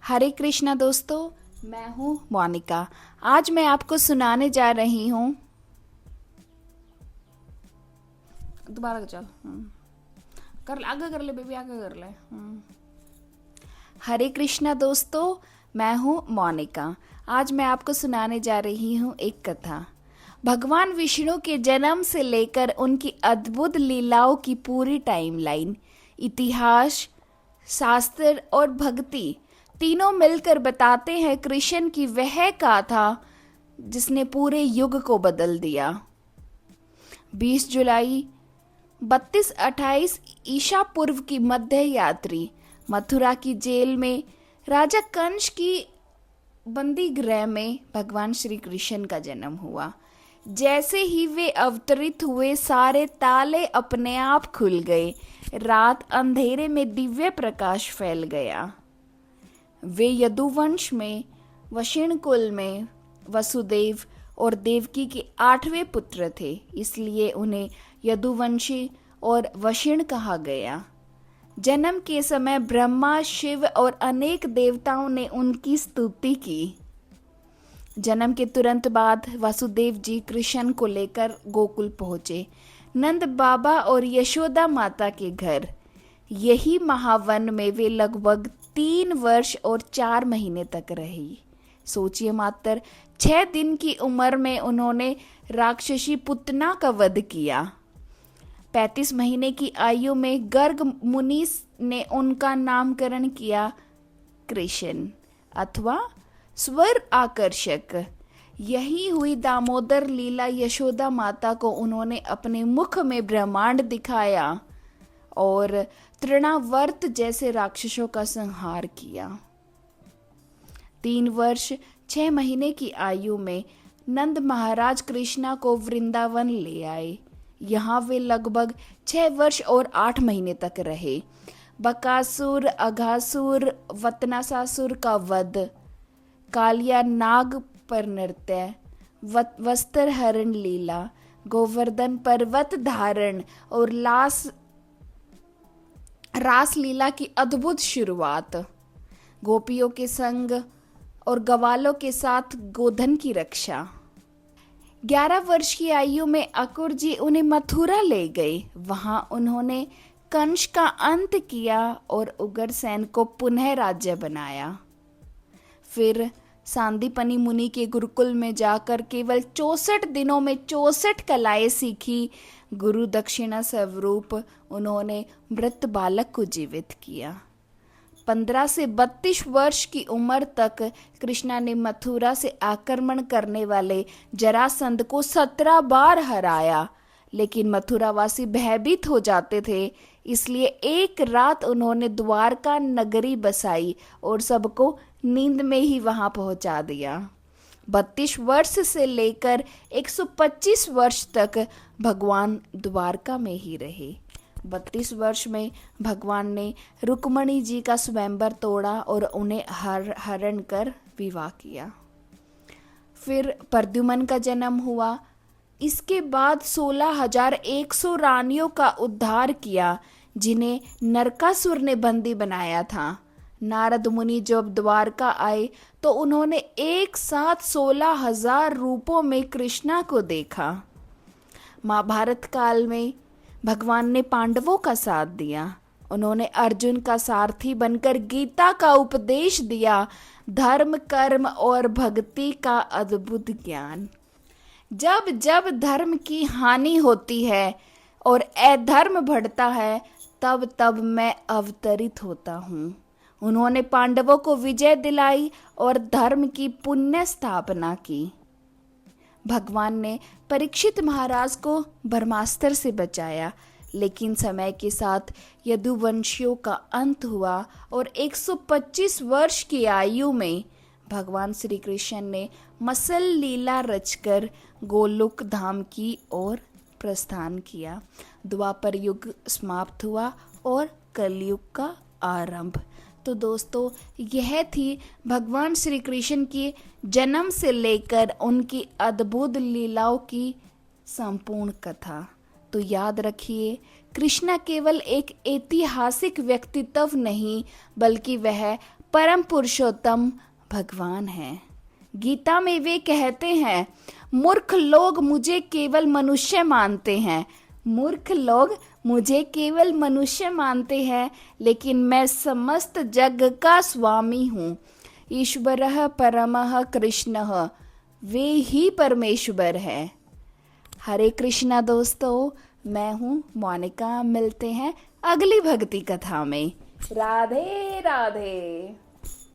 हरे कृष्णा दोस्तों, मैं हूँ मोनिका। आज मैं आपको सुनाने जा रही हूँ। दोबारा चल। कर आगे कर ले बेबी, आगे कर ले। हरे कृष्णा दोस्तों, मैं हूँ मोनिका। आज मैं आपको सुनाने जा रही हूँ एक कथा। भगवान विष्णु के जन्म से लेकर उनकी अद्भुत लीलाओं की पूरी टाइमलाइन, इतिहास, शास्त्र और भक्ति तीनों मिलकर बताते हैं कृष्ण की वह गाथा जिसने पूरे युग को बदल दिया। 20 जुलाई 3228 ईसा पूर्व की मध्य यात्री मथुरा की जेल में राजा कंस की बंदी गृह में भगवान श्री कृष्ण का जन्म हुआ। जैसे ही वे अवतरित हुए, सारे ताले अपने आप खुल गए। रात अंधेरे में दिव्य प्रकाश फैल गया। वे यदुवंश में वशिष्ठ कुल में वसुदेव और देवकी के 8वें पुत्र थे, इसलिए उन्हें यदुवंशी और वशिष्ठ कहा गया। जन्म के समय ब्रह्मा, शिव और अनेक देवताओं ने उनकी स्तुति की। जन्म के तुरंत बाद वासुदेव जी कृष्ण को लेकर गोकुल पहुंचे, नंद बाबा और यशोदा माता के घर। यही महावन में वे लगभग 3 वर्ष और 4 महीने तक रही। सोचिए, मात्र 6 दिन की उम्र में उन्होंने राक्षसी पुतना का वध किया। 35 महीने की आयु में गर्ग मुनि ने उनका नामकरण किया कृष्ण अथवा स्वर आकर्षक। यही हुई दामोदर लीला। यशोदा माता को उन्होंने अपने मुख में ब्रह्मांड दिखाया और तृणावर्त जैसे राक्षसों का संहार किया। 3 वर्ष 6 महीने की आयु में नंद महाराज कृष्णा को वृंदावन ले आए। यहाँ वे लगभग 6 वर्ष और 8 महीने तक रहे। बकासुर, अघासुर, वतनासासुर का वध, कालिया नाग पर नृत्य, वस्त्र हरण लीला, गोवर्धन पर्वत धारण और रास लीला की अद्भुत शुरुआत, गोपियों के संग और ग्वालों के साथ गोधन की रक्षा। 11 वर्ष की आयु में अकुर जी उन्हें मथुरा ले गए। वहां उन्होंने कंस का अंत किया और उग्रसेन को पुनः राज्य बनाया। फिर सांदीपनी मुनि के गुरुकुल में जाकर केवल 64 दिनों में 64 कलाएं सीखी। गुरु दक्षिणा स्वरूप उन्होंने मृत बालक को जीवित किया। 15 से 32 वर्ष की उम्र तक कृष्णा ने मथुरा से आक्रमण करने वाले जरासंध को 17 बार हराया, लेकिन मथुरावासी भयभीत हो जाते थे। इसलिए एक रात उन्होंने द्वारका नगरी बसाई और सबको नींद में ही वहां पहुंचा दिया। 32 वर्ष से लेकर 125 वर्ष तक भगवान द्वारका में ही रहे। 32 वर्ष में भगवान ने रुक्मणी जी का स्वयंवर तोड़ा और उन्हें हरण कर विवाह किया। फिर प्रद्युम्न का जन्म हुआ। इसके बाद 16,100 रानियों का उद्धार किया, जिन्हें नरकासुर ने बंदी बनाया था। नारद मुनि जब द्वारका आए तो उन्होंने एक साथ 16,000 रूपों में कृष्णा को देखा। महाभारत काल में भगवान ने पांडवों का साथ दिया। उन्होंने अर्जुन का सारथी बनकर गीता का उपदेश दिया, धर्म, कर्म और भक्ति का अद्भुत ज्ञान। जब जब धर्म की हानि होती है और अधर्म बढ़ता है, तब तब मैं अवतरित होता हूँ। उन्होंने पांडवों को विजय दिलाई और धर्म की पुण्य स्थापना की। भगवान ने परीक्षित महाराज को ब्रह्मास्त्र से बचाया, लेकिन समय के साथ यदुवंशियों का अंत हुआ और 125 वर्ष की आयु में भगवान श्री कृष्ण ने मसल लीला रचकर गोलोक धाम की ओर प्रस्थान किया। द्वापर युग समाप्त हुआ और कलयुग का आरंभ। तो दोस्तों, यह थी भगवान श्री कृष्ण की जन्म से लेकर उनकी अद्भुत लीलाओं की संपूर्ण कथा। तो याद रखिए, कृष्णा केवल एक ऐतिहासिक व्यक्तित्व नहीं, बल्कि वह परम पुरुषोत्तम भगवान हैं। गीता में वे कहते हैं, मूर्ख लोग मुझे केवल मनुष्य मानते हैं, मूर्ख लोग मुझे केवल मनुष्य मानते हैं, लेकिन मैं समस्त जग का स्वामी हूँ। ईश्वरः परमः कृष्णः, वे ही परमेश्वर है। हरे कृष्णा दोस्तों, मैं हूँ मोनिका। मिलते हैं अगली भक्ति कथा में। राधे राधे।